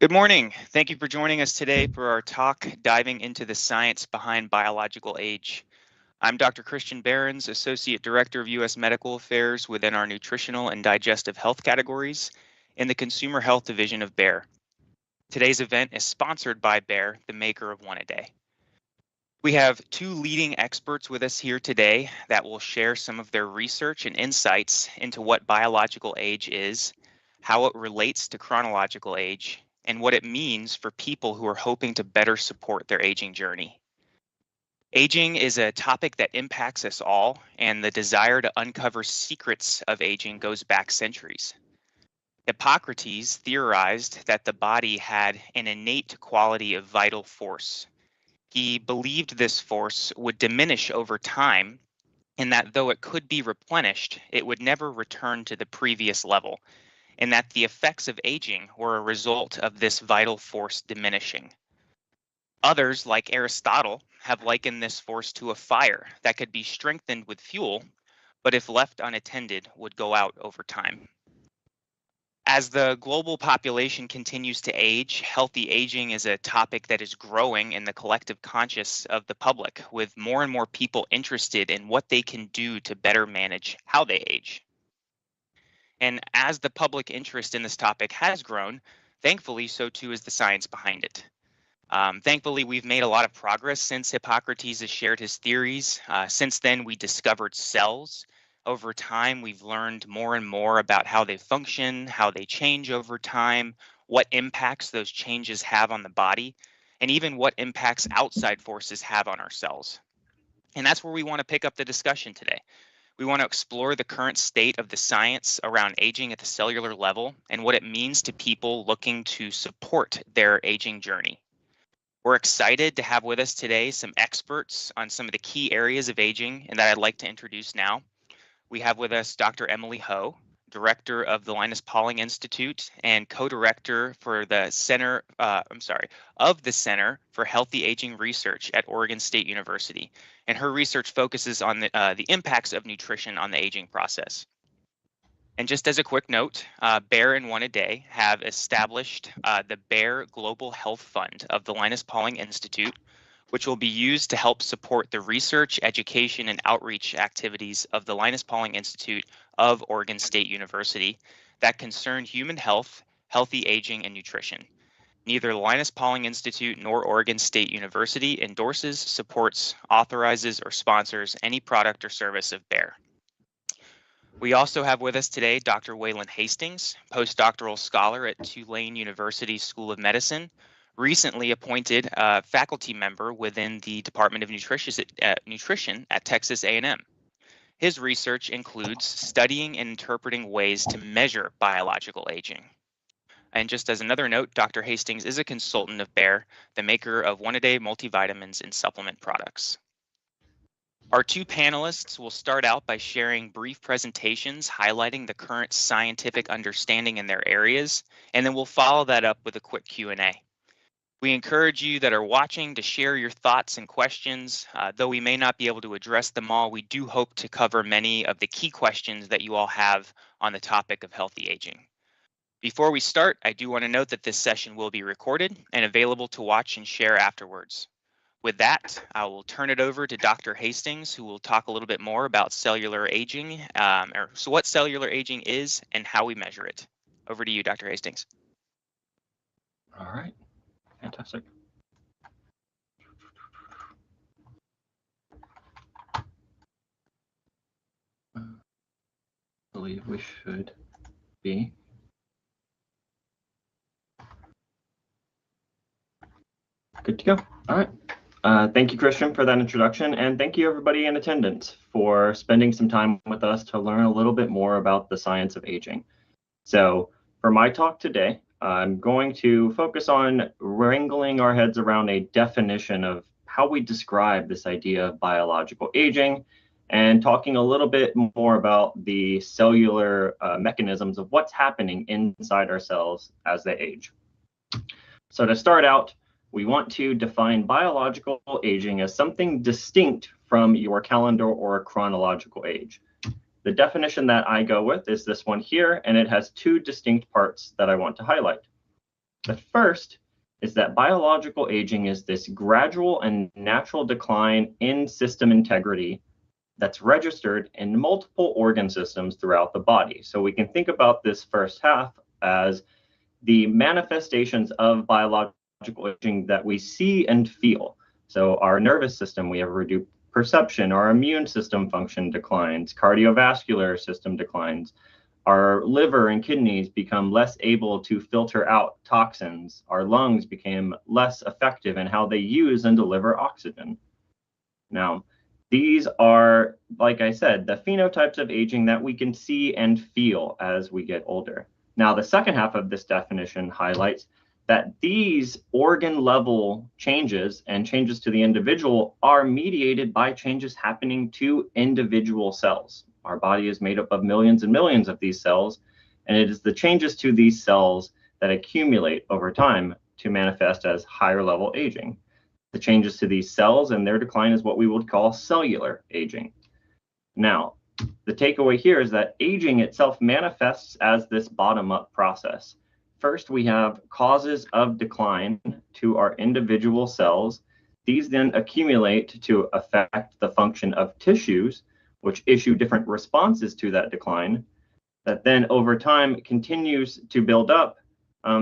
Good morning. Thank you for joining us today for our talk diving into the science behind biological age. I'm Dr. Christian Behrens, Associate Director of U.S. Medical Affairs within our Nutritional and Digestive Health categories in the Consumer Health Division of Bayer. Today's event is sponsored by Bayer, the maker of One A Day. We have two leading experts with us here today that will share some of their research and insights into what biological age is, how it relates to chronological age, and what it means for people who are hoping to better support their aging journey. Aging is a topic that impacts us all, and the desire to uncover secrets of aging goes back centuries. Hippocrates theorized that the body had an innate quality of vital force. He believed this force would diminish over time, and that though it could be replenished, it would never return to the previous level, and that the effects of aging were a result of this vital force diminishing. Others, like Aristotle, have likened this force to a fire that could be strengthened with fuel, but if left unattended, would go out over time. As the global population continues to age, healthy aging is a topic that is growing in the collective conscious of the public, with more and more people interested in what they can do to better manage how they age. And as the public interest in this topic has grown, thankfully, so too is the science behind it. Thankfully, we've made a lot of progress since Hippocrates has shared his theories. Since then, we discovered cells. Over time, we've learned more and more about how they function, how they change over time, what impacts those changes have on the body, and even what impacts outside forces have on our cells. And that's where we want to pick up the discussion today. We want to explore the current state of the science around aging at the cellular level and what it means to people looking to support their aging journey. We're excited to have with us today some experts on some of the key areas of aging and that I'd like to introduce now. We have with us Dr. Emily Ho, Director of the Linus Pauling Institute and co-director for the Center for Healthy Aging Research at Oregon State University. And her research focuses on the impacts of nutrition on the aging process. And just as a quick note, Bayer and One A Day have established the Bayer Global Health Fund of the Linus Pauling Institute, which will be used to help support the research, education, and outreach activities of the Linus Pauling Institute of Oregon State University that concern human health, healthy aging, and nutrition. Neither the Linus Pauling Institute nor Oregon State University endorses, supports, authorizes, or sponsors any product or service of Bayer. We also have with us today Dr. Waylon Hastings, postdoctoral scholar at Tulane University School of Medicine, recently appointed faculty member within the Department of Nutrition at Texas A&M. His research includes studying and interpreting ways to measure biological aging. And just as another note, Dr. Hastings is a consultant of Bayer, the maker of One A Day multivitamins and supplement products. Our two panelists will start out by sharing brief presentations highlighting the current scientific understanding in their areas, and then we'll follow that up with a quick Q&A. We encourage you that are watching to share your thoughts and questions. Though we may not be able to address them all, we do hope to cover many of the key questions that you all have on the topic of healthy aging. Before we start, I do want to note that this session will be recorded and available to watch and share afterwards. With that, I will turn it over to Dr. Hastings, who will talk a little bit more about cellular aging, so what cellular aging is and how we measure it. Over to you, Dr. Hastings. All right, fantastic. I believe we should be. Good to go. All right. Thank you, Christian, for that introduction, and thank you, everybody in attendance, for spending some time with us to learn a little bit more about the science of aging. So for my talk today, I'm going to focus on wrangling our heads around a definition of how we describe this idea of biological aging and talking a little bit more about the cellular mechanisms of what's happening inside our cells as they age. So to start out, we want to define biological aging as something distinct from your calendar or chronological age. The definition that I go with is this one here, and it has two distinct parts that I want to highlight. The first is that biological aging is this gradual and natural decline in system integrity that's registered in multiple organ systems throughout the body. So we can think about this first half as the manifestations of biological aging that we see and feel. So our nervous system, we have reduced perception, our immune system function declines, cardiovascular system declines, our liver and kidneys become less able to filter out toxins, our lungs became less effective in how they use and deliver oxygen. Now, these are, like I said, the phenotypes of aging that we can see and feel as we get older. Now, the second half of this definition highlights that these organ level changes and changes to the individual are mediated by changes happening to individual cells. Our body is made up of millions and millions of these cells, and it is the changes to these cells that accumulate over time to manifest as higher level aging. The changes to these cells and their decline is what we would call cellular aging. Now, the takeaway here is that aging itself manifests as this bottom-up process. First, we have causes of decline to our individual cells. These then accumulate to affect the function of tissues, which issue different responses to that decline, that then over time continues to build up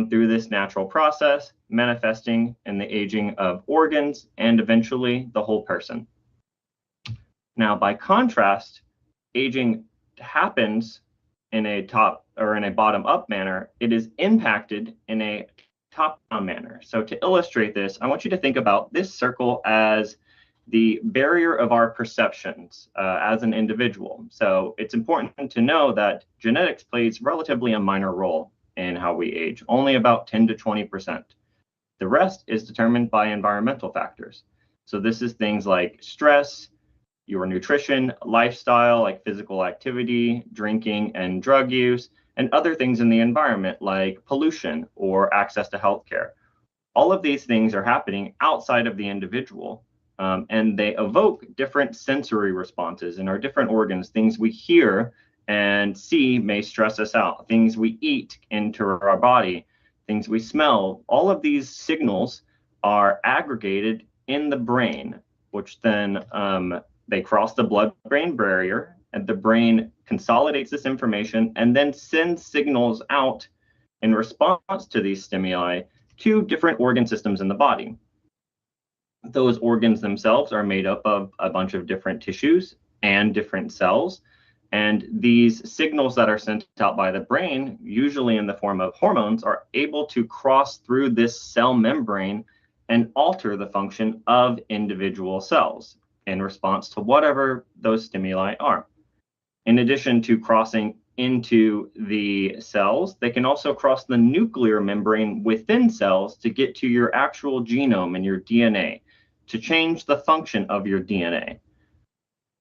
through this natural process, manifesting in the aging of organs and eventually the whole person. Now, by contrast, aging happens in a top or in a bottom-up manner. It is impacted in a top-down manner. So to illustrate this, I want you to think about this circle as the barrier of our perceptions as an individual. So it's important to know that genetics plays relatively a minor role in how we age, only about 10 to 20%. The rest is determined by environmental factors. So this is things like stress, your nutrition, lifestyle, like physical activity, drinking and drug use, and other things in the environment like pollution or access to healthcare. All of these things are happening outside of the individual, and they evoke different sensory responses in our different organs. Things we hear and see may stress us out. Things we eat enter our body, things we smell. All of these signals are aggregated in the brain, which then they cross the blood-brain barrier, and the brain consolidates this information and then sends signals out in response to these stimuli to different organ systems in the body. Those organs themselves are made up of a bunch of different tissues and different cells. And these signals that are sent out by the brain, usually in the form of hormones, are able to cross through this cell membrane and alter the function of individual cells in response to whatever those stimuli are. In addition to crossing into the cells, they can also cross the nuclear membrane within cells to get to your actual genome and your DNA, to change the function of your DNA.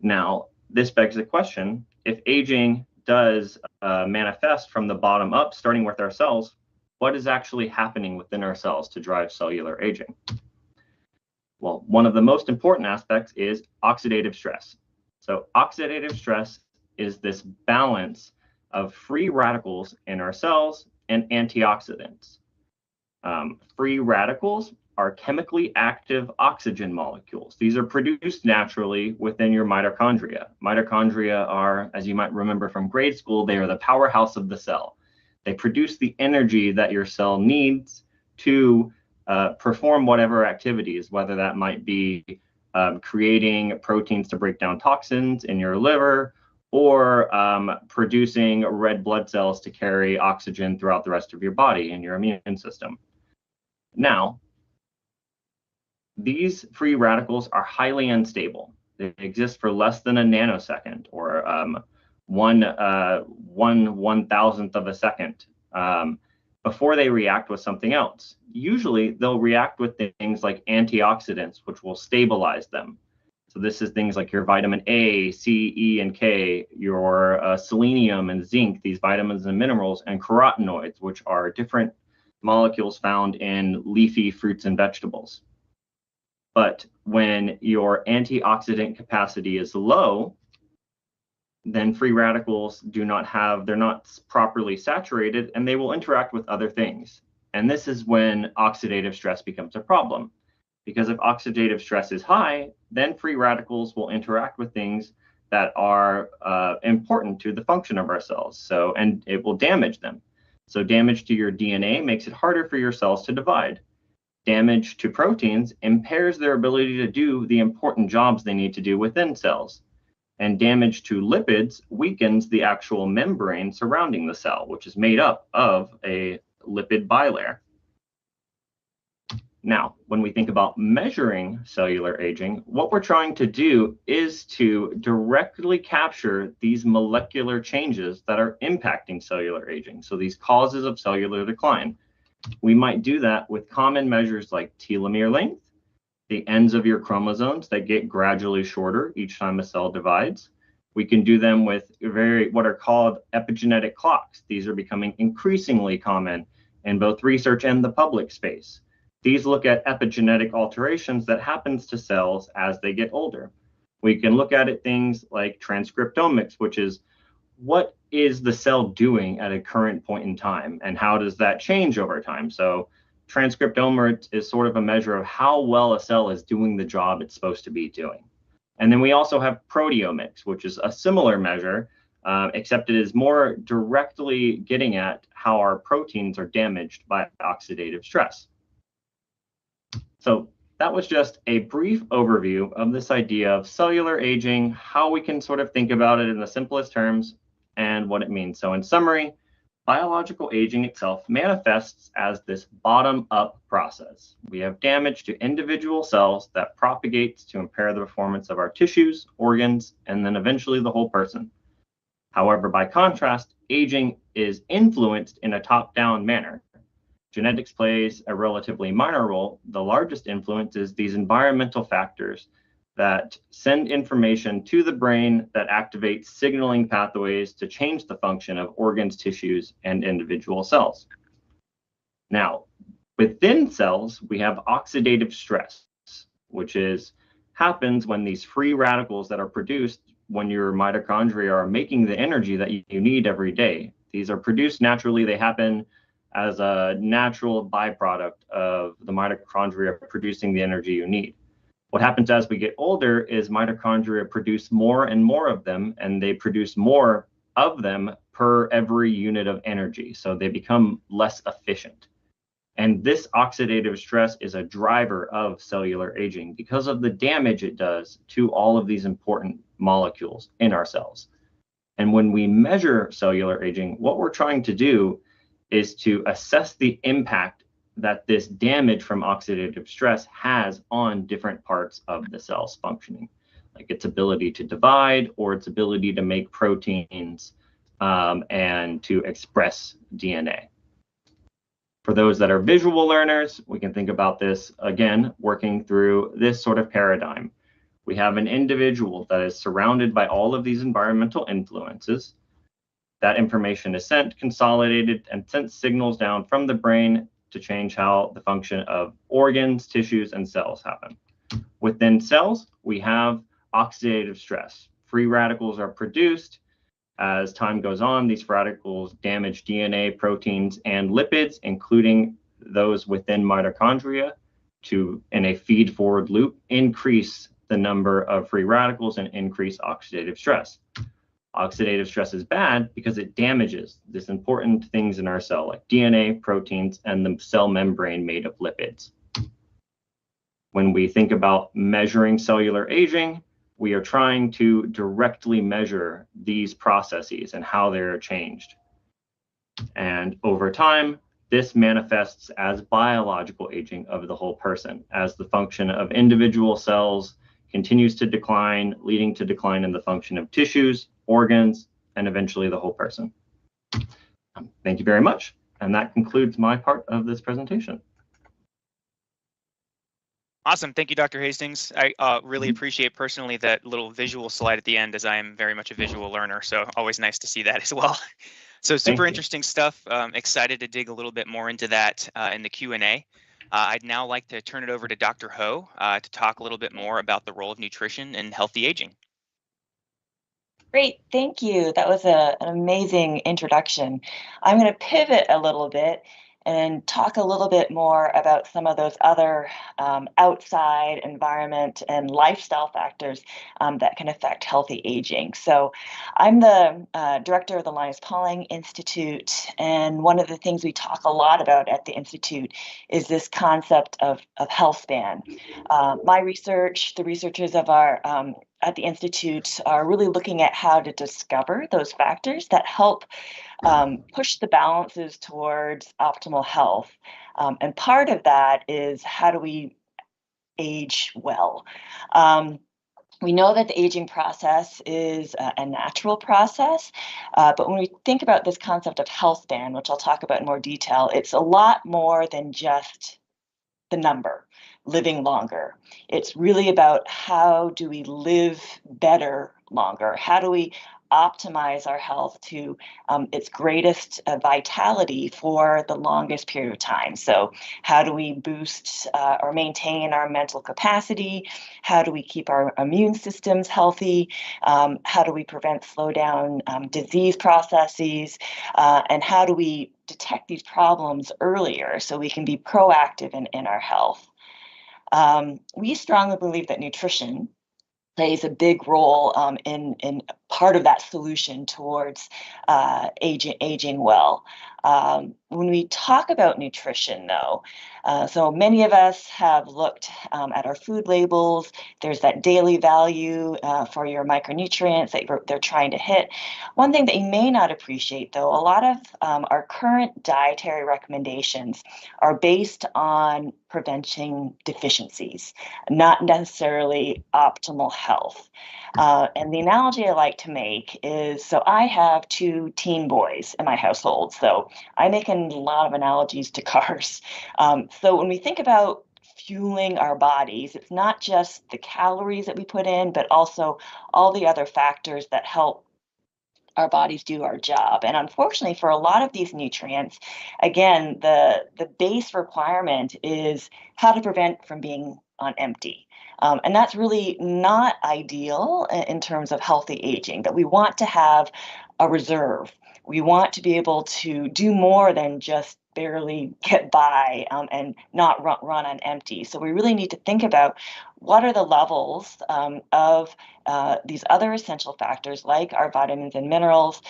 Now, this begs the question, if aging does manifest from the bottom up, starting with our cells, what is actually happening within our cells to drive cellular aging? Well, one of the most important aspects is oxidative stress. So oxidative stress is this balance of free radicals in our cells and antioxidants. Free radicals are chemically active oxygen molecules. These are produced naturally within your mitochondria. Mitochondria are, as you might remember from grade school, they are the powerhouse of the cell. They produce the energy that your cell needs to perform whatever activities, whether that might be creating proteins to break down toxins in your liver, or producing red blood cells to carry oxygen throughout the rest of your body and your immune system. Now, these free radicals are highly unstable. They exist for less than a nanosecond, or one thousandth of a second, before they react with something else. Usually, they'll react with things like antioxidants, which will stabilize them. So this is things like your vitamin A, C, E, and K, your selenium and zinc, these vitamins and minerals, and carotenoids, which are different molecules found in leafy fruits and vegetables. But when your antioxidant capacity is low, then free radicals they're not properly saturated, and they will interact with other things. And this is when oxidative stress becomes a problem. Because if oxidative stress is high, then free radicals will interact with things that are important to the function of our cells. And it will damage them. So damage to your DNA makes it harder for your cells to divide. Damage to proteins impairs their ability to do the important jobs they need to do within cells. And damage to lipids weakens the actual membrane surrounding the cell, which is made up of a lipid bilayer. Now, when we think about measuring cellular aging, what we're trying to do is to directly capture these molecular changes that are impacting cellular aging. So these causes of cellular decline. We might do that with common measures like telomere length, the ends of your chromosomes that get gradually shorter each time a cell divides. We can do them with what are called epigenetic clocks. These are becoming increasingly common in both research and the public space. These look at epigenetic alterations that happens to cells as they get older. We can look at things like transcriptomics, which is what is the cell doing at a current point in time, and how does that change over time? So transcriptomics is sort of a measure of how well a cell is doing the job it's supposed to be doing. And then we also have proteomics, which is a similar measure, except it is more directly getting at how our proteins are damaged by oxidative stress. So that was just a brief overview of this idea of cellular aging, how we can sort of think about it in the simplest terms, and what it means. So in summary, biological aging itself manifests as this bottom-up process. We have damage to individual cells that propagates to impair the performance of our tissues, organs, and then eventually the whole person. However, by contrast, aging is influenced in a top-down manner. Genetics plays a relatively minor role. The largest influence is these environmental factors that send information to the brain that activates signaling pathways to change the function of organs, tissues, and individual cells. Now, within cells, we have oxidative stress, which happens when these free radicals that are produced when your mitochondria are making the energy that you need every day. These are produced naturally. They happen as a natural byproduct of the mitochondria producing the energy you need. What happens as we get older is mitochondria produce more and more of them, and they produce more of them per every unit of energy. So they become less efficient. And this oxidative stress is a driver of cellular aging because of the damage it does to all of these important molecules in our cells. And when we measure cellular aging, what we're trying to do is to assess the impact that this damage from oxidative stress has on different parts of the cell's functioning, like its ability to divide or its ability to make proteins and to express DNA. For those that are visual learners, we can think about this, again, working through this sort of paradigm. We have an individual that is surrounded by all of these environmental influences. That information is sent, consolidated, and sent signals down from the brain to change how the function of organs, tissues, and cells happen. Within cells, we have oxidative stress. Free radicals are produced. As time goes on, these radicals damage DNA, proteins, and lipids, including those within mitochondria, to, in a feed-forward loop, increase the number of free radicals and increase oxidative stress. Oxidative stress is bad because it damages these important things in our cell, like DNA, proteins, and the cell membrane made of lipids. When we think about measuring cellular aging, we are trying to directly measure these processes and how they're changed. And over time, this manifests as biological aging of the whole person, as the function of individual cells continues to decline, leading to decline in the function of tissues, organs, and eventually the whole person. Thank you very much. And that concludes my part of this presentation. Awesome. Thank you, Dr. Hastings. I really appreciate personally that little visual slide at the end, as I am very much a visual learner. So always nice to see that as well. So super interesting stuff. Excited to dig a little bit more into that in the Q&A. I'd now like to turn it over to Dr. Ho to talk a little bit more about the role of nutrition in healthy aging. Great, thank you. That was an amazing introduction. I'm going to pivot a little bit and talk a little bit more about some of those other outside environment and lifestyle factors that can affect healthy aging. So I'm the director of the Linus Pauling Institute, and one of the things we talk a lot about at the Institute is this concept of health span. My research, the researchers of our at the Institute are really looking at how to discover those factors that help push the balances towards optimal health. And part of that is how do we age well? We know that the aging process is a natural process, but when we think about this concept of health span, which I'll talk about in more detail, it's a lot more than just the number, living longer. It's really about how do we live better longer? How do we optimize our health to its greatest vitality for the longest period of time? So how do we boost or maintain our mental capacity? How do we keep our immune systems healthy? How do we prevent slow down disease processes? And how do we detect these problems earlier so we can be proactive in our health? We strongly believe that nutrition plays a big role in part of that solution towards aging well. When we talk about nutrition, though, so many of us have looked at our food labels. There's that daily value for your micronutrients that they're trying to hit. One thing that you may not appreciate, though, a lot of our current dietary recommendations are based on preventing deficiencies, not necessarily optimal health. And the analogy I like to make is, so I have two teen boys in my household, so I make a lot of analogies to cars. So when we think about fueling our bodies, it's not just the calories that we put in, but also all the other factors that help our bodies do our job. And unfortunately, for a lot of these nutrients, again, the base requirement is how to prevent from being on empty. And that's really not ideal in terms of healthy aging, that we want to have a reserve. We want to be able to do more than just barely get by and not run on empty. So we really need to think about what are the levels of these other essential factors like our vitamins and minerals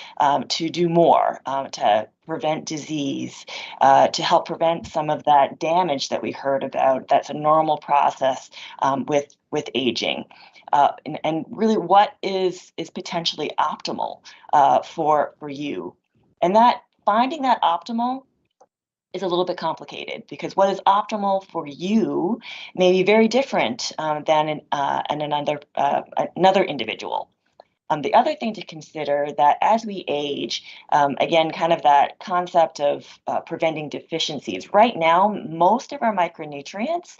to do more, to prevent disease, to help prevent some of that damage that we heard about. That's a normal process with aging. And really what is potentially optimal for you. And that finding that optimal is a little bit complicated because what is optimal for you may be very different than in another individual. The other thing to consider that as we age, again, kind of that concept of preventing deficiencies. Right now, most of our micronutrients,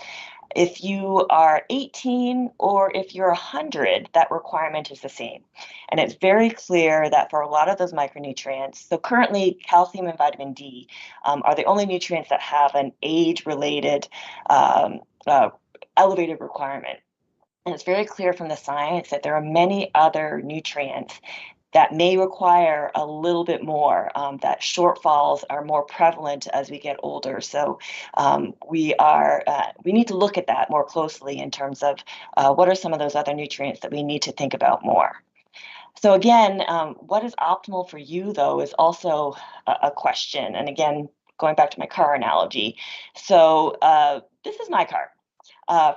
if you are 18 or if you're 100, that requirement is the same. And it's very clear that for a lot of those micronutrients, so currently calcium and vitamin D are the only nutrients that have an age-related elevated requirement. And it's very clear from the science that there are many other nutrients that may require a little bit more, that shortfalls are more prevalent as we get older. So we need to look at that more closely in terms of what are some of those other nutrients that we need to think about more. So again, what is optimal for you, though, is also a question. And again, going back to my car analogy. So this is my car.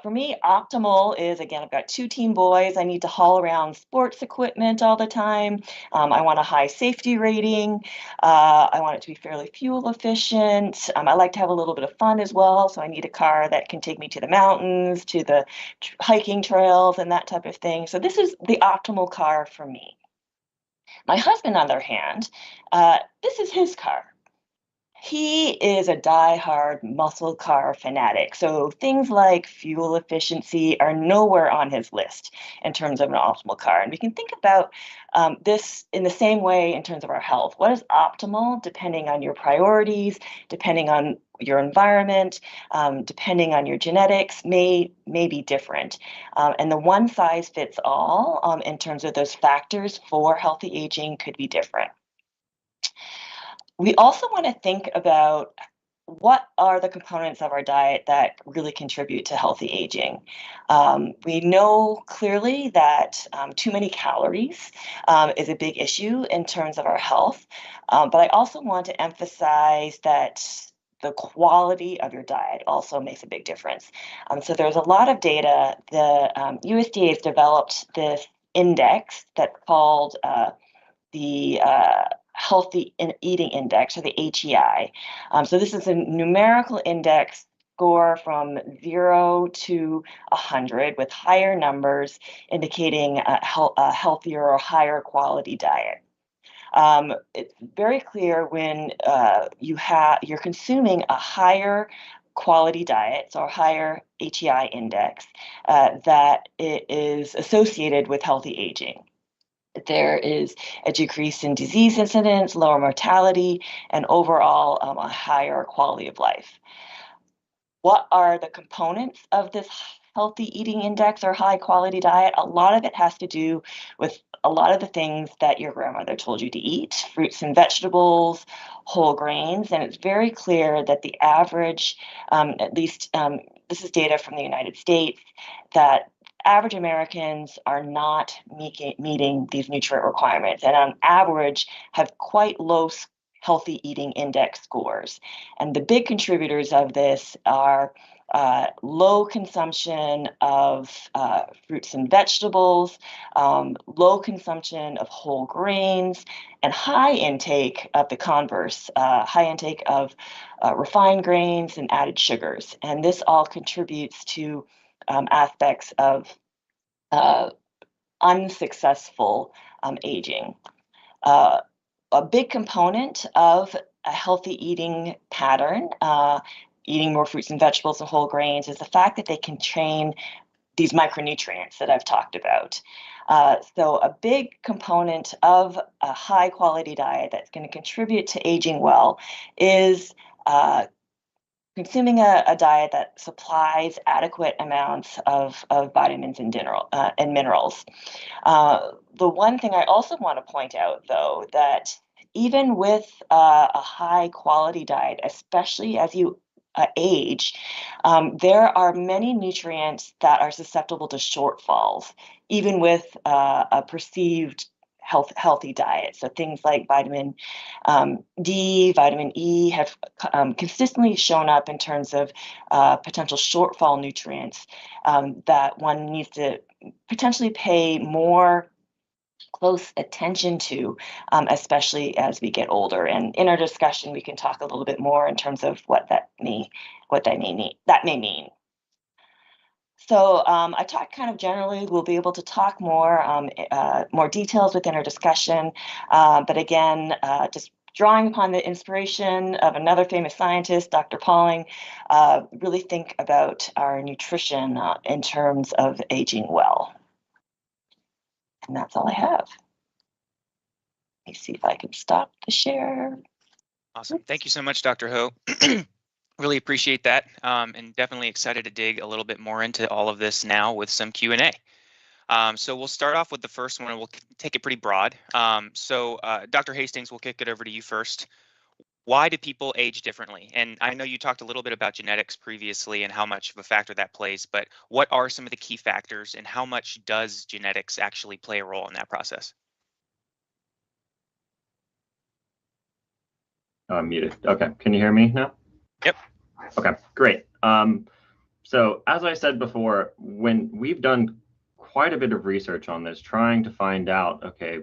For me, optimal is, again, I've got two teen boys. I need to haul around sports equipment all the time. I want a high safety rating. I want it to be fairly fuel efficient. I like to have a little bit of fun as well. So I need a car that can take me to the mountains, to the hiking trails and that type of thing. So this is the optimal car for me. My husband, on the other hand, this is his car. He is a die-hard muscle car fanatic. So things like fuel efficiency are nowhere on his list in terms of an optimal car. And we can think about this in the same way in terms of our health. What is optimal depending on your priorities, depending on your environment, depending on your genetics may be different. And the one size fits all in terms of those factors for healthy aging could be different. We also want to think about what are the components of our diet that really contribute to healthy aging? We know clearly that too many calories is a big issue in terms of our health, but I also want to emphasize that the quality of your diet also makes a big difference. So there's a lot of data. The USDA has developed this index that's called the Healthy Eating Index, or the HEI. So this is a numerical index score from 0 to 100, with higher numbers indicating a healthier or higher quality diet. It's very clear when you're consuming a higher quality diet, so a higher HEI index, that it is associated with healthy aging. There is a decrease in disease incidence, lower mortality, and overall a higher quality of life. What are the components of this healthy eating index or high quality diet? A lot of it has to do with a lot of the things that your grandmother told you to eat: fruits and vegetables, whole grains. And it's very clear that the average, at least this is data from the United States, that average Americans are not meeting these nutrient requirements, and on average have quite low healthy eating index scores. And the big contributors of this are low consumption of fruits and vegetables, low consumption of whole grains, and high intake of the converse, high intake of refined grains and added sugars. And this all contributes to aspects of unsuccessful aging. A big component of a healthy eating pattern, eating more fruits and vegetables and whole grains, is the fact that they contain these micronutrients that I've talked about. So a big component of a high quality diet that's going to contribute to aging well is consuming a diet that supplies adequate amounts of vitamins and minerals. The one thing I also want to point out, though, that even with a high quality diet, especially as you age, there are many nutrients that are susceptible to shortfalls, even with a perceived healthy diet. So things like vitamin D, vitamin E have consistently shown up in terms of potential shortfall nutrients that one needs to potentially pay more close attention to, especially as we get older. And in our discussion, we can talk a little bit more in terms of what that may mean. So I talked kind of generally. We'll be able to talk more details within our discussion. But again, just drawing upon the inspiration of another famous scientist, Dr. Pauling, really think about our nutrition in terms of aging well. And that's all I have. Let me see if I can stop the share. Awesome. Thank you so much, Dr. Ho. Really appreciate that, and definitely excited to dig a little bit more into all of this now with some Q&A. So we'll start off with the first one, and we'll take it pretty broad. So Dr. Hastings, we'll kick it over to you first. Why do people age differently? And I know you talked a little bit about genetics previously and how much of a factor that plays, but what are some of the key factors, and how much does genetics actually play a role in that process? Oh, I'm muted. Okay, can you hear me now? Yep. Okay, great. So as I said before, when we've done quite a bit of research on this, trying to find out, okay,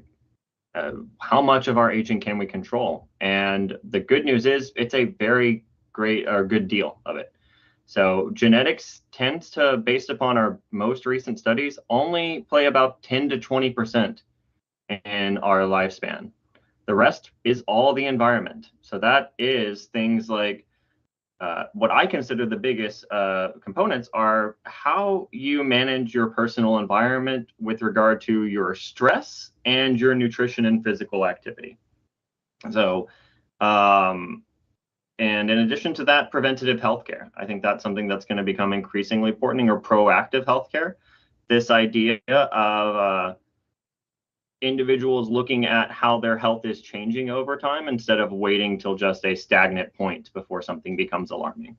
how much of our aging can we control? And the good news is it's a very great or good deal of it. So genetics tends to, based upon our most recent studies, only play about 10 to 20% in our lifespan. The rest is all the environment. So that is things like what I consider the biggest components are how you manage your personal environment with regard to your stress and your nutrition and physical activity. So, and in addition to that, preventative healthcare. I think that's something that's going to become increasingly important, or proactive healthcare. This idea of individuals looking at how their health is changing over time instead of waiting till just a stagnant point before something becomes alarming.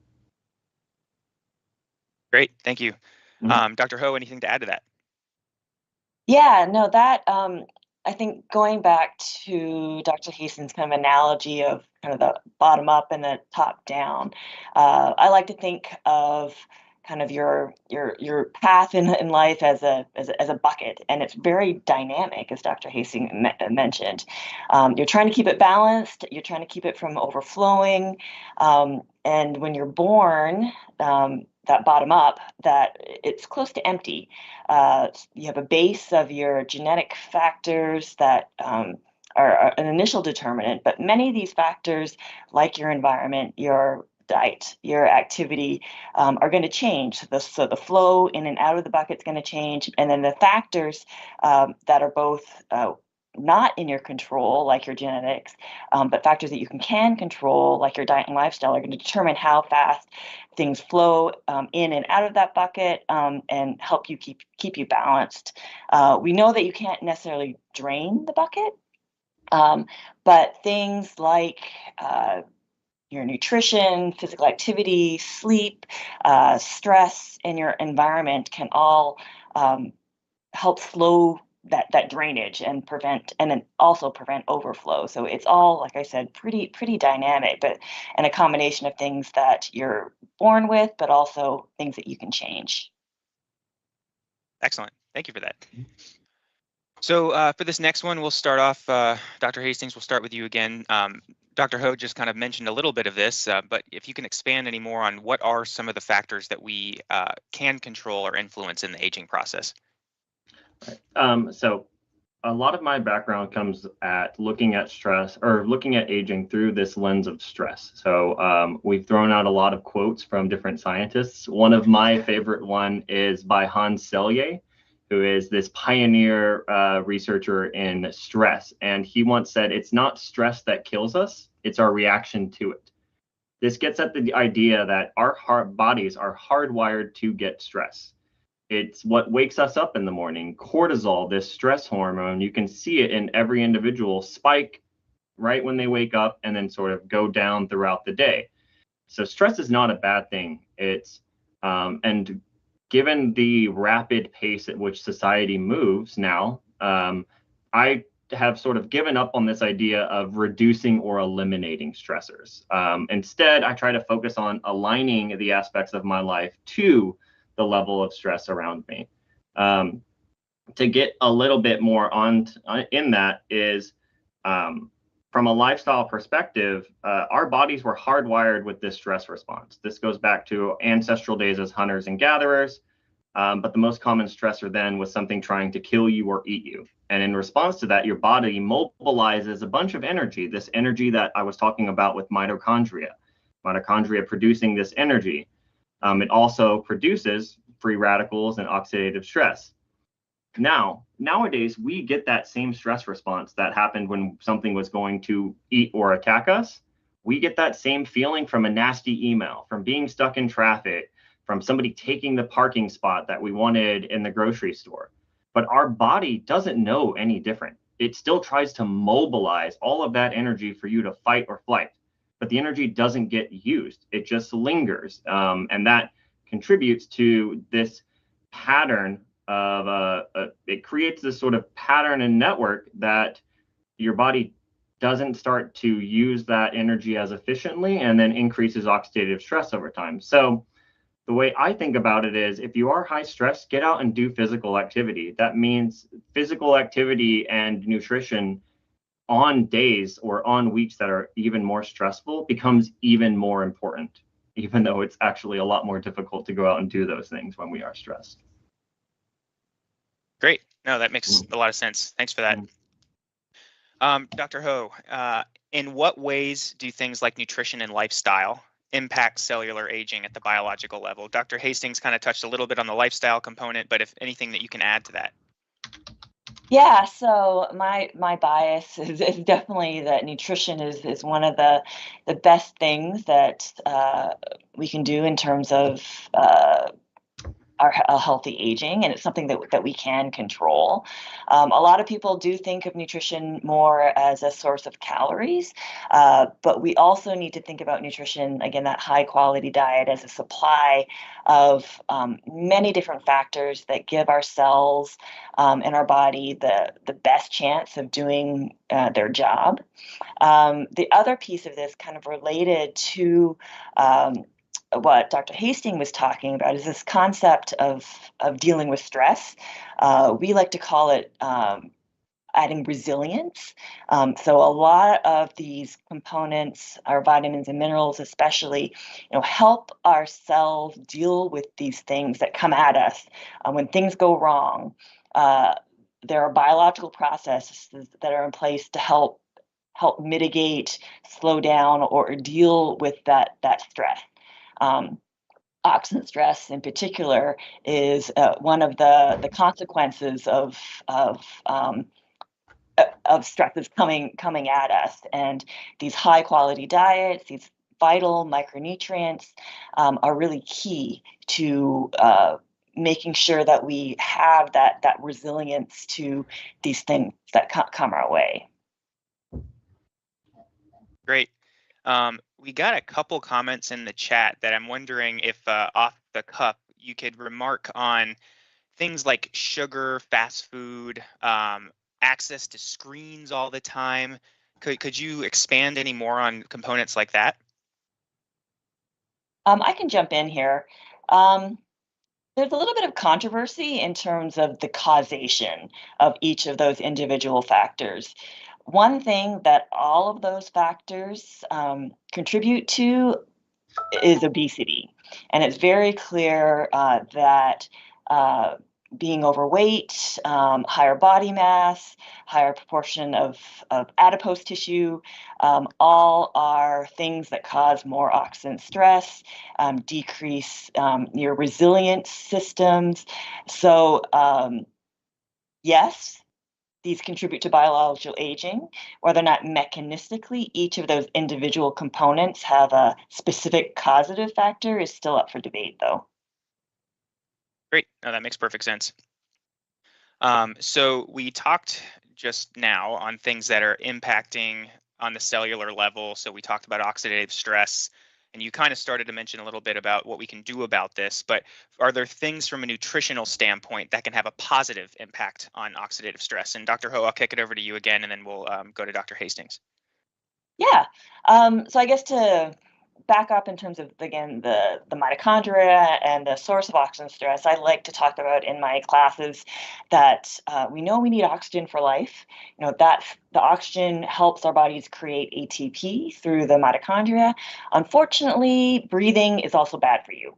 Great, thank you. Mhm. Dr. Ho, anything to add to that? Yeah, no, that I think going back to Dr. Hastings' kind of analogy of kind of the bottom up and the top down, I like to think of kind of your path in life as a bucket, and it's very dynamic, as Dr. Hastings mentioned. You're trying to keep it balanced. You're trying to keep it from overflowing, and when you're born, that bottom up, that it's close to empty. You have a base of your genetic factors that are an initial determinant, but many of these factors, like your environment, your diet, your activity, are going to change. So the flow in and out of the bucket is going to change, and then the factors that are both not in your control, like your genetics, but factors that you can control, like your diet and lifestyle, are going to determine how fast things flow in and out of that bucket, and help you keep you balanced. We know that you can't necessarily drain the bucket, but things like your nutrition, physical activity, sleep, stress, and your environment can all help slow that drainage and then also prevent overflow. So it's all, like I said, pretty dynamic, but and a combination of things that you're born with, but also things that you can change. Excellent, thank you for that. So for this next one, we'll start off, Dr. Hastings, we'll start with you again. Dr. Ho just kind of mentioned a little bit of this, but if you can expand any more on what are some of the factors that we can control or influence in the aging process? So a lot of my background comes at looking at stress or looking at aging through this lens of stress. So we've thrown out a lot of quotes from different scientists. One of my favorite one is by Hans Selye, who is this pioneer researcher in stress. And he once said, "It's not stress that kills us, it's our reaction to it." This gets at the idea that our bodies are hardwired to get stress. It's what wakes us up in the morning. Cortisol, this stress hormone, you can see it in every individual spike right when they wake up and then sort of go down throughout the day. So stress is not a bad thing. And given the rapid pace at which society moves now, I have sort of given up on this idea of reducing or eliminating stressors. Instead, I try to focus on aligning the aspects of my life to the level of stress around me. To get a little bit more in that is, from a lifestyle perspective, our bodies were hardwired with this stress response. This goes back to ancestral days as hunters and gatherers, but the most common stressor then was something trying to kill you or eat you. And in response to that, your body mobilizes a bunch of energy, this energy that I was talking about with mitochondria producing this energy. It also produces free radicals and oxidative stress. Nowadays, we get that same stress response that happened when something was going to eat or attack us. We get that same feeling from a nasty email, from being stuck in traffic, from somebody taking the parking spot that we wanted in the grocery store. But our body doesn't know any different. It still tries to mobilize all of that energy for you to fight or flight, but the energy doesn't get used. It just lingers. And that contributes to this pattern of it creates this sort of pattern and network that your body doesn't start to use that energy as efficiently and then increases oxidative stress over time. So the way I think about it is, if you are high stress, get out and do physical activity. That means physical activity and nutrition on days or on weeks that are even more stressful becomes even more important, even though it's actually a lot more difficult to go out and do those things when we are stressed. Great. No, that makes a lot of sense. Thanks for that. Dr. Ho, in what ways do things like nutrition and lifestyle impact cellular aging at the biological level? Dr. Hastings kind of touched a little bit on the lifestyle component, but if anything that you can add to that. Yeah, so my bias is definitely that nutrition is one of the best things that we can do in terms of a healthy aging, and it's something that we can control. A lot of people do think of nutrition more as a source of calories, but we also need to think about nutrition, again, that high quality diet, as a supply of many different factors that give our cells and our body the best chance of doing their job. The other piece of this, kind of related to what Dr. Hastings was talking about, is this concept of dealing with stress. We like to call it adding resilience. So a lot of these components, our vitamins and minerals especially, help our cells deal with these things that come at us. When things go wrong, there are biological processes that are in place to help mitigate, slow down, or deal with that stress. Oxidant stress, in particular, is one of the consequences of stress that's coming at us. And these high quality diets, these vital micronutrients, are really key to making sure that we have that resilience to these things that come our way. Great. We got a couple comments in the chat that I'm wondering if off the cuff you could remark on things like sugar, fast food, access to screens all the time. Could you expand any more on components like that? I can jump in here. There's a little bit of controversy in terms of the causation of each of those individual factors. One thing that all of those factors contribute to is obesity. And it's very clear that being overweight, higher body mass, higher proportion of adipose tissue, all are things that cause more oxidant stress, decrease your resilience systems. So yes, these contribute to biological aging. Whether or not mechanistically each of those individual components have a specific causative factor is still up for debate, though. Great. No, that makes perfect sense. So we talked just now on things that are impacting on the cellular level. So we talked about oxidative stress, and you kind of started to mention a little bit about what we can do about this, but are there things from a nutritional standpoint that can have a positive impact on oxidative stress? And Dr. Ho, I'll kick it over to you again, and then we'll go to Dr. Hastings. Yeah. So I guess to back up in terms of, again, the mitochondria and the source of oxygen stress, I like to talk about in my classes that we know we need oxygen for life. That the oxygen helps our bodies create ATP through the mitochondria. Unfortunately, breathing is also bad for you.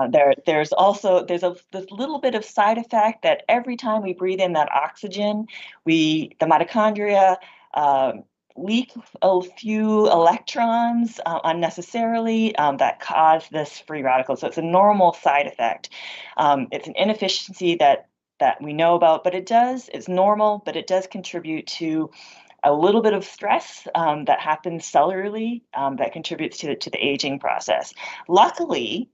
There's this little bit of side effect that every time we breathe in that oxygen, the mitochondria leak a few electrons unnecessarily that cause this free radical. So it's a normal side effect. It's an inefficiency that we know about, but it's normal, but it does contribute to a little bit of stress that happens cellularly that contributes to the aging process. Luckily,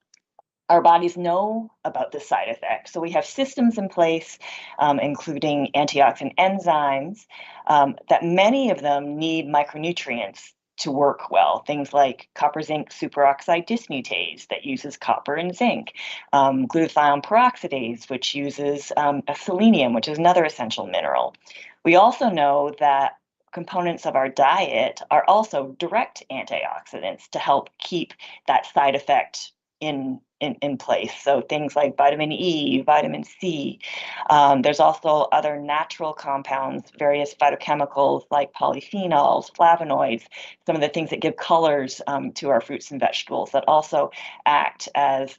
our bodies know about this side effect. So we have systems in place, including antioxidant enzymes, that many of them need micronutrients to work well. Things like copper zinc superoxide dismutase that uses copper and zinc, glutathione peroxidase, which uses selenium, which is another essential mineral. We also know that components of our diet are also direct antioxidants to help keep that side effect in place. So things like vitamin E, vitamin C. There's also other natural compounds, various phytochemicals like polyphenols, flavonoids, some of the things that give colors to our fruits and vegetables that also act as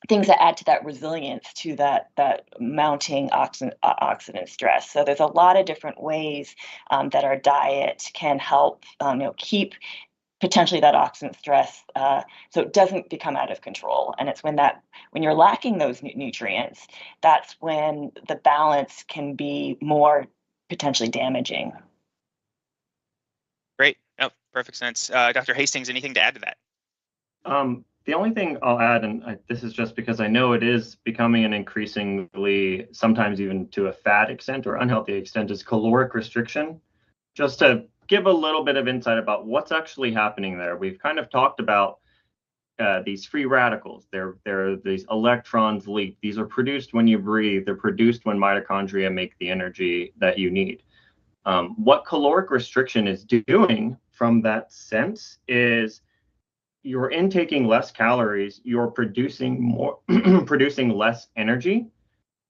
things that add to that resilience to that mounting oxidant stress. So there's a lot of different ways that our diet can help keep potentially that oxidant stress so it doesn't become out of control. And it's when you're lacking those nutrients, that's when the balance can be more potentially damaging. Great. Oh, perfect sense. Dr. Hastings, anything to add to that? The only thing I'll add, and this is just because I know it is becoming an increasingly, sometimes even to a fad extent or unhealthy extent, is caloric restriction. Just to give a little bit of insight about what's actually happening there. We've kind of talked about these free radicals. They're these electrons leak. These are produced when you breathe. They're produced when mitochondria make the energy that you need. What caloric restriction is doing from that sense is you're intaking less calories, you're producing more, producing less energy.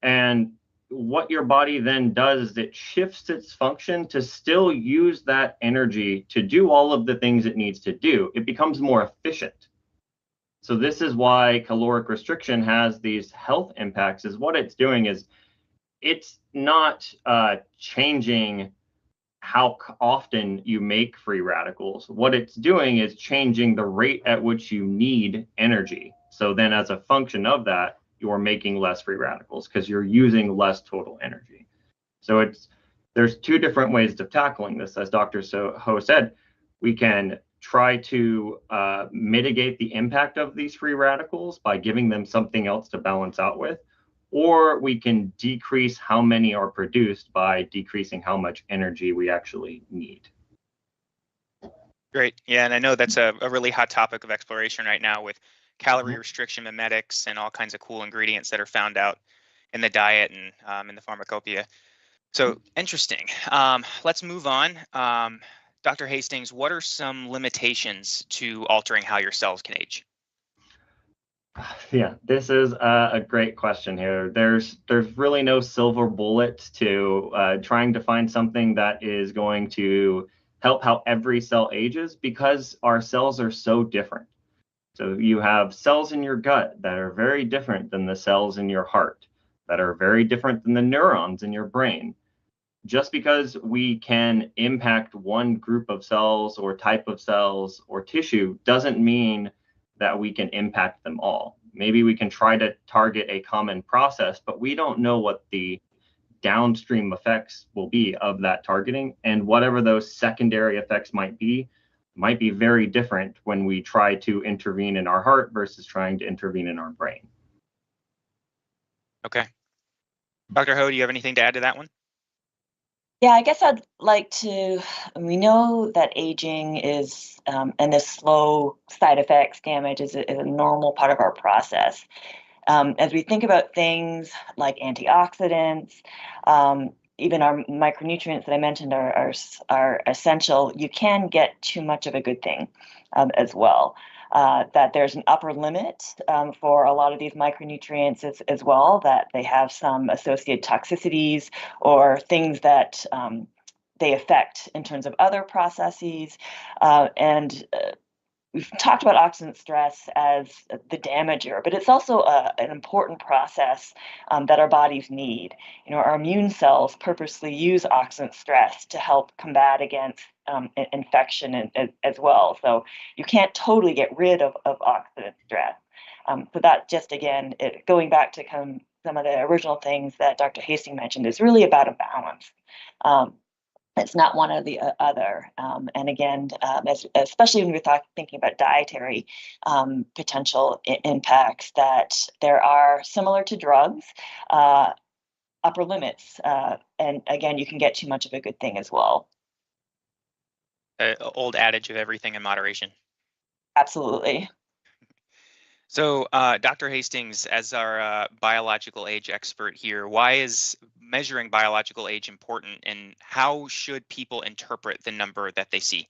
And what your body then does is it shifts its function to still use that energy to do all of the things it needs to do. It becomes more efficient. So this is why caloric restriction has these health impacts, is what it's doing is it's not changing how often you make free radicals. What it's doing is changing the rate at which you need energy. So then as a function of that, you're making less free radicals because you're using less total energy. So there's two different ways of tackling this. As Dr. Ho said, we can try to mitigate the impact of these free radicals by giving them something else to balance out with, or we can decrease how many are produced by decreasing how much energy we actually need. Great. Yeah, and I know that's a really hot topic of exploration right now with calorie restriction mimetics and all kinds of cool ingredients that are found out in the diet and in the pharmacopoeia. So interesting. Let's move on. Dr. Hastings, what are some limitations to altering how your cells can age? Yeah, this is a great question here. There's really no silver bullet to trying to find something that is going to help how every cell ages, because our cells are so different. So you have cells in your gut that are very different than the cells in your heart, that are very different than the neurons in your brain. Just because we can impact one group of cells or type of cells or tissue doesn't mean that we can impact them all. Maybe we can try to target a common process, but we don't know what the downstream effects will be of that targeting. And whatever those secondary effects might be very different when we try to intervene in our heart versus trying to intervene in our brain. Okay. Dr. Ho, do you have anything to add to that one? Yeah, I guess I'd like to. We know that aging is, and the slow side effects, damage is a normal part of our process. As we think about things like antioxidants, even our micronutrients that I mentioned are essential. You can get too much of a good thing as well. That there's an upper limit for a lot of these micronutrients as well, that they have some associated toxicities or things that they affect in terms of other processes. And we've talked about oxidant stress as the damager, but it's also an important process that our bodies need. You know, our immune cells purposely use oxidant stress to help combat against infection as well. So you can't totally get rid of oxidant stress. So that just, again, going back to some of the original things that Dr. Hastings mentioned, is really about a balance. It's not one or the other. And again, especially when we're thinking about dietary potential impacts, that there are, similar to drugs, upper limits. And again, you can get too much of a good thing as well. Old adage of everything in moderation. Absolutely. So, Dr. Hastings, as our biological age expert here, why is measuring biological age important, and how should people interpret the number that they see?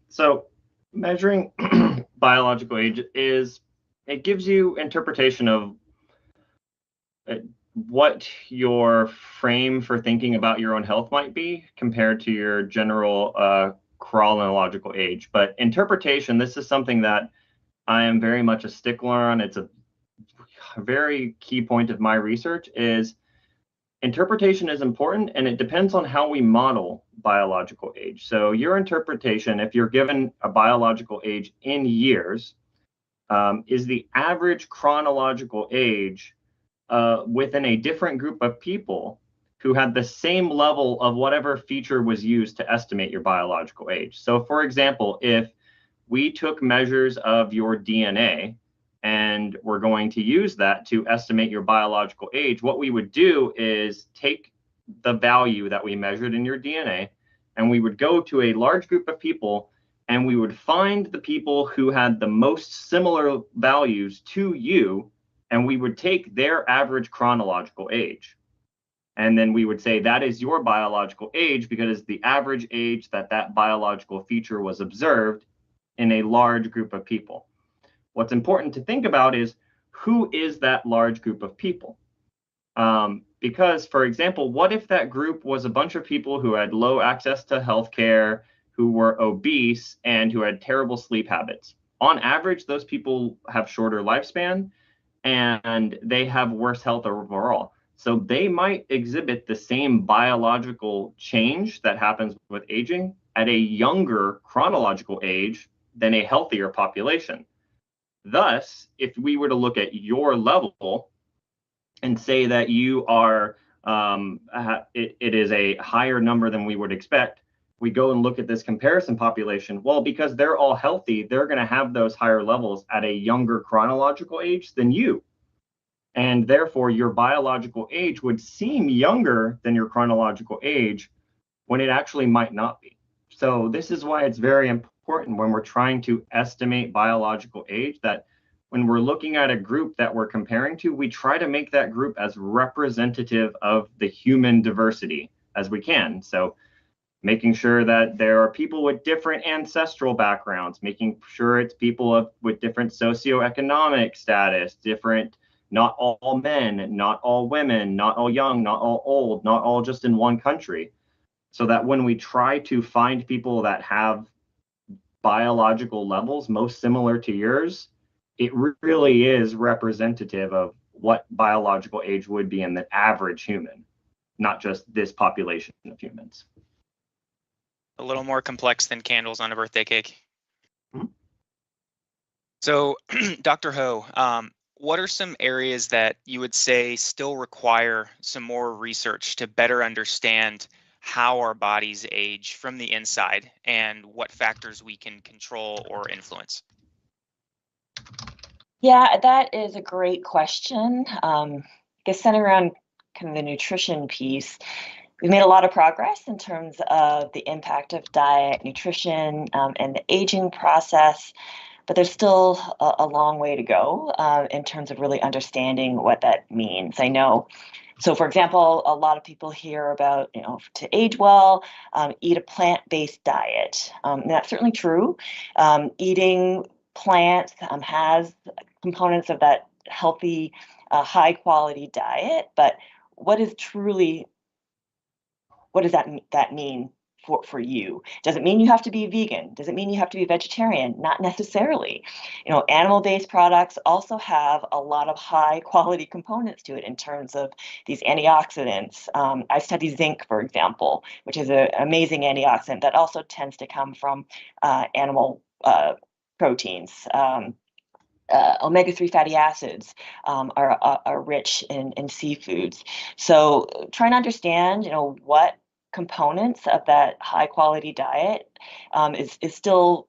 So, measuring biological age it gives you interpretation of what your frame for thinking about your own health might be compared to your general chronological age. But interpretation, this is something that I am very much a stickler on. It's a very key point of my research. Is interpretation is important, and it depends on how we model biological age. So your interpretation, if you're given a biological age in years, is the average chronological age within a different group of people who had the same level of whatever feature was used to estimate your biological age. So for example, if we took measures of your DNA and we're going to use that to estimate your biological age, what we would do is take the value that we measured in your DNA and we would go to a large group of people and we would find the people who had the most similar values to you, and we would take their average chronological age. And then we would say that is your biological age because it's the average age that that biological feature was observed in a large group of people. What's important to think about is who is that large group of people? Because, for example, what if that group was a bunch of people who had low access to healthcare, who were obese, and who had terrible sleep habits? On average, those people have shorter lifespan and they have worse health overall. So they might exhibit the same biological change that happens with aging at a younger chronological age than a healthier population. Thus, if we were to look at your level and say that you are, it is a higher number than we would expect, we go and look at this comparison population. Well, because they're all healthy, they're going to have those higher levels at a younger chronological age than you. And therefore, your biological age would seem younger than your chronological age when it actually might not be. So this is why it's very important when we're trying to estimate biological age that when we're looking at a group that we're comparing to, we try to make that group as representative of the human diversity as we can. So making sure that there are people with different ancestral backgrounds, making sure it's people with different socioeconomic status, different, not all men, not all women, not all young, not all old, not all just in one country. So that when we try to find people that have biological levels most similar to yours, it really is representative of what biological age would be in the average human, not just this population of humans. A little more complex than candles on a birthday cake. Mm-hmm. So, Dr. Ho, what are some areas that you would say still require some more research to better understand how our bodies age from the inside and what factors we can control or influence? Yeah, that is a great question. I guess centered around kind of the nutrition piece, we've made a lot of progress in terms of the impact of diet, nutrition, and the aging process, but there's still a long way to go in terms of really understanding what that means. I know. So, for example, a lot of people hear about, to age well, eat a plant-based diet. And that's certainly true. Eating plants has components of that healthy, high-quality diet. But what does that mean for you? Does it mean you have to be vegan? Does it mean you have to be vegetarian? Not necessarily. Animal-based products also have a lot of high-quality components to it in terms of these antioxidants. I study zinc, for example, which is an amazing antioxidant that also tends to come from animal proteins. Omega-3 fatty acids are rich in seafoods. So trying to understand, what components of that high quality diet is still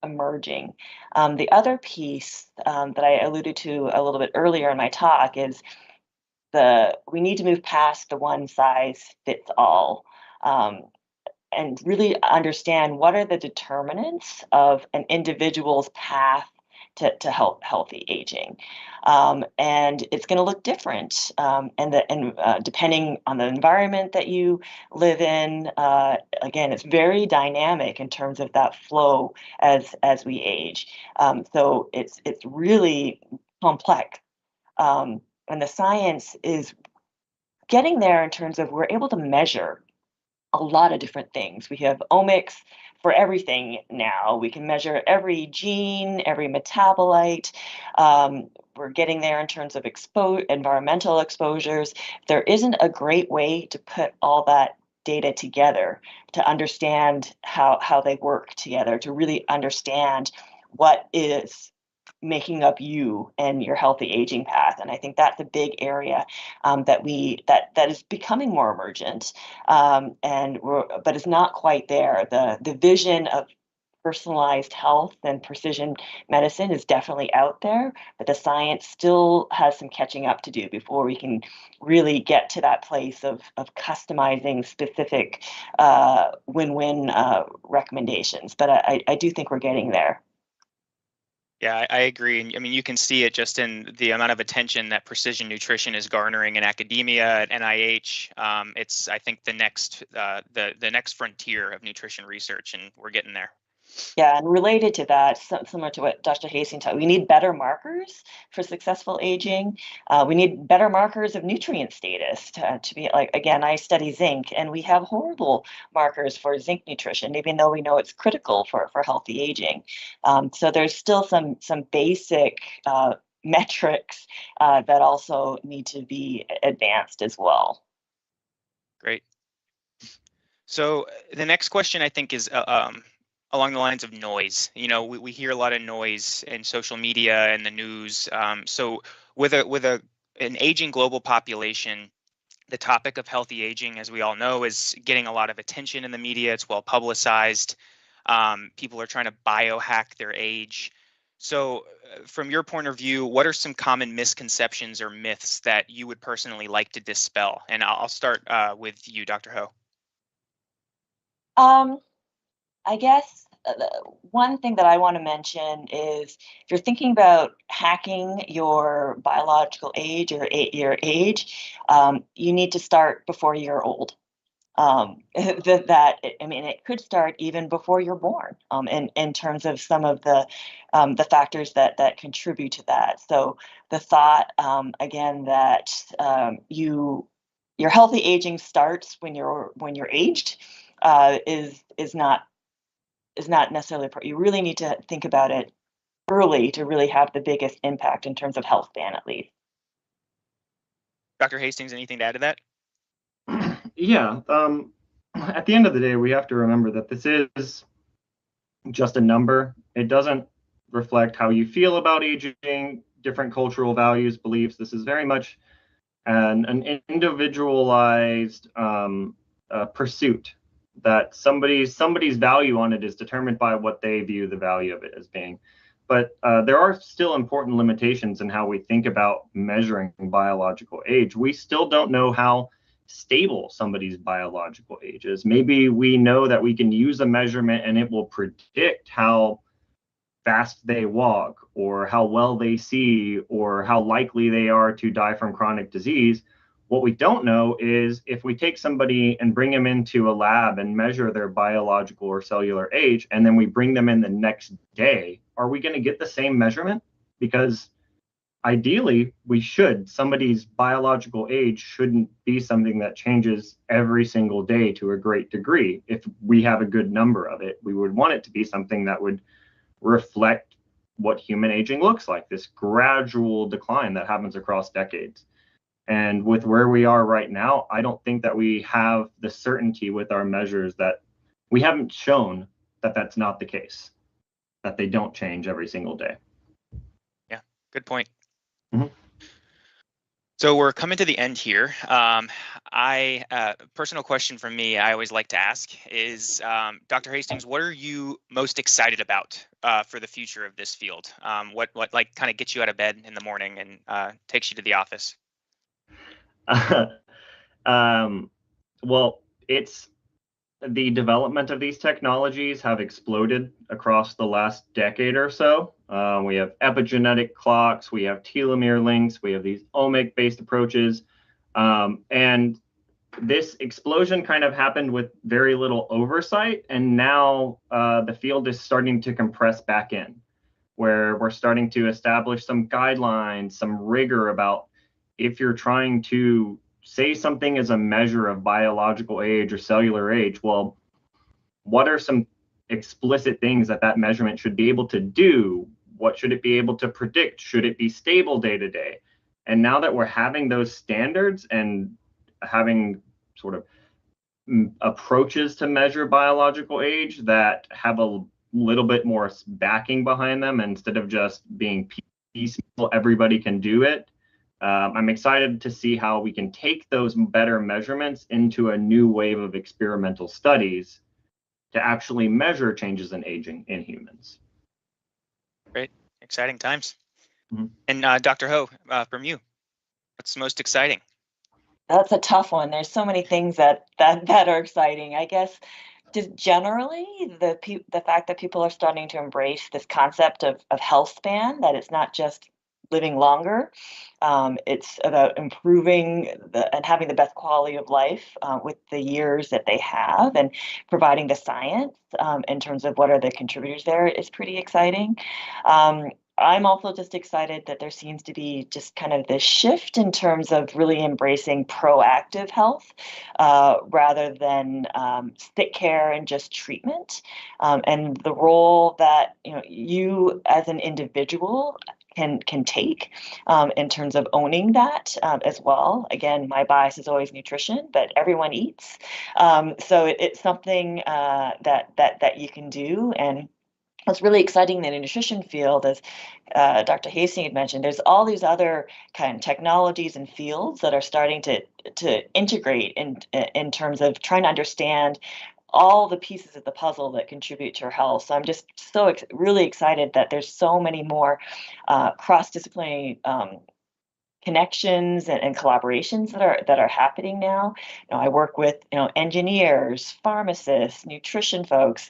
emerging. The other piece that I alluded to a little bit earlier in my talk is we need to move past the one size fits all. And really understand what are the determinants of an individual's path to healthy aging. And it's going to look different. And depending on the environment that you live in, again, it's very dynamic in terms of that flow as we age. So it's really complex. And the science is getting there in terms of we're able to measure a lot of different things. We have omics for everything now. We can measure every gene, every metabolite. We're getting there in terms of environmental exposures. There isn't a great way to put all that data together to understand how they work together, to really understand what is making up you and your healthy aging path. And I think that's a big area that is becoming more emergent, but it's not quite there. The vision of personalized health and precision medicine is definitely out there, but the science still has some catching up to do before we can really get to that place of customizing specific win-win recommendations. But I do think we're getting there. Yeah, I agree. And I mean, you can see it just in the amount of attention that precision nutrition is garnering in academia at NIH. It's, I think, the next frontier of nutrition research, and we're getting there. Yeah, and related to that, similar to what Dr. Hastings talked, we need better markers for successful aging. We need better markers of nutrient status to be like, again, I study zinc, and we have horrible markers for zinc nutrition, even though we know it's critical for healthy aging. So there's still some basic metrics that also need to be advanced as well. Great. So the next question, I think, is along the lines of noise. You know, we hear a lot of noise in social media and the news. So with an aging global population, the topic of healthy aging, as we all know, is getting a lot of attention in the media. It's well publicized. People are trying to biohack their age. So from your point of view, what are some common misconceptions or myths that you would personally like to dispel? And I'll start with you, Dr. Ho. I guess one thing that I want to mention is if you're thinking about hacking your biological age or your age, you need to start before you're old. I mean, it could start even before you're born. In terms of some of the factors that contribute to that. So the thought again that your healthy aging starts when you're aged is not necessarily. You really need to think about it early to really have the biggest impact in terms of health span, at least. Dr. Hastings, anything to add to that? Yeah. At the end of the day, we have to remember that this is just a number. It doesn't reflect how you feel about aging, different cultural values, beliefs. This is very much an individualized pursuit that somebody's value on it is determined by what they view the value of it as being. But there are still important limitations in how we think about measuring biological age. We still don't know how stable somebody's biological age is. Maybe we know that we can use a measurement and it will predict how fast they walk or how well they see or how likely they are to die from chronic disease. What we don't know is if we take somebody and bring them into a lab and measure their biological or cellular age, and then we bring them in the next day, are we going to get the same measurement? Because ideally, we should. Somebody's biological age shouldn't be something that changes every single day to a great degree. If we have a good number of it, we would want it to be something that would reflect what human aging looks like, this gradual decline that happens across decades. And with where we are right now, I don't think that we have the certainty with our measures that we haven't shown that that's not the case, that they don't change every single day. Yeah, good point. Mm-hmm. So we're coming to the end here. Personal question from me, I always like to ask is, Dr. Hastings, what are you most excited about for the future of this field? What like kind of gets you out of bed in the morning and takes you to the office? Well, it's the development of these technologies have exploded across the last decade or so. We have epigenetic clocks, we have telomere links, we have these omic-based approaches. And this explosion kind of happened with very little oversight. And now the field is starting to compress back in, where we're starting to establish some guidelines, some rigor about if you're trying to say something as a measure of biological age or cellular age, well, what are some explicit things that measurement should be able to do? What should it be able to predict? Should it be stable day to day? And now that we're having those standards and having sort of approaches to measure biological age that have a little bit more backing behind them instead of just being piecemeal, everybody can do it. I'm excited to see how we can take those better measurements into a new wave of experimental studies to actually measure changes in aging in humans. Great, exciting times. Mhm. And Dr. Ho, from you, what's most exciting? That's a tough one. There's so many things that are exciting. I guess just generally the fact that people are starting to embrace this concept of health span, that it's not just living longer. It's about improving and having the best quality of life with the years that they have, and providing the science in terms of what are the contributors there is pretty exciting. I'm also just excited that there seems to be just kind of this shift in terms of really embracing proactive health rather than sick care and just treatment, and the role that you as an individual can take in terms of owning that as well. Again, my bias is always nutrition, but everyone eats, so it's something that you can do. And what's really exciting in the nutrition field, as Dr. Hastings had mentioned, there's all these other kind of technologies and fields that are starting to integrate in terms of trying to understand all the pieces of the puzzle that contribute to your health. So I'm just so really excited that there's so many more cross-disciplinary connections and collaborations that are happening now. I work with engineers, pharmacists, nutrition folks,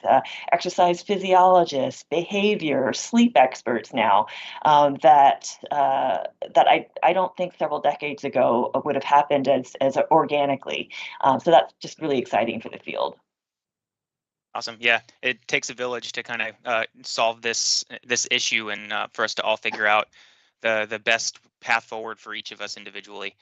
exercise physiologists, behavior, sleep experts now, that I don't think several decades ago would have happened as organically. So that's just really exciting for the field. Awesome. Yeah, it takes a village to kind of solve this issue, and for us to all figure out the best path forward for each of us individually.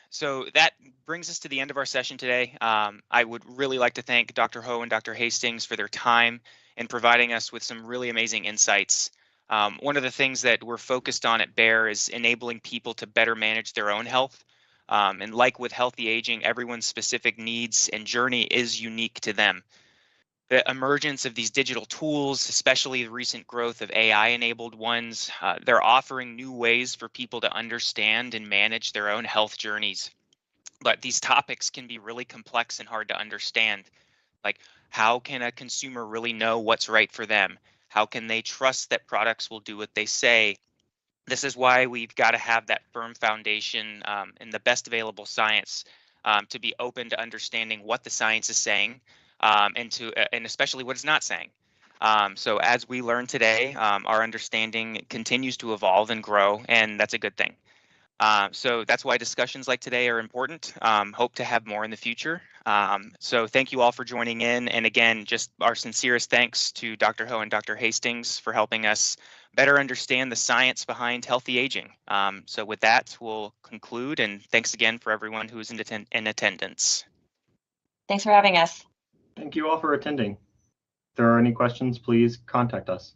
So that brings us to the end of our session today. I would really like to thank Dr. Ho and Dr. Hastings for their time and providing us with some really amazing insights. One of the things that we're focused on at Bayer is enabling people to better manage their own health. And like with healthy aging, everyone's specific needs and journey is unique to them. The emergence of these digital tools, especially the recent growth of AI-enabled ones, they're offering new ways for people to understand and manage their own health journeys. But these topics can be really complex and hard to understand. Like, how can a consumer really know what's right for them? How can they trust that products will do what they say? This is why we've got to have that firm foundation in the best available science, to be open to understanding what the science is saying, and especially what it's not saying. So as we learn today, our understanding continues to evolve and grow, and that's a good thing. So that's why discussions like today are important. Hope to have more in the future. So thank you all for joining in. And again, just our sincerest thanks to Dr. Ho and Dr. Hastings for helping us better understand the science behind healthy aging. So with that, we'll conclude. And thanks again for everyone who is in attendance. Thanks for having us. Thank you all for attending. If there are any questions, please contact us.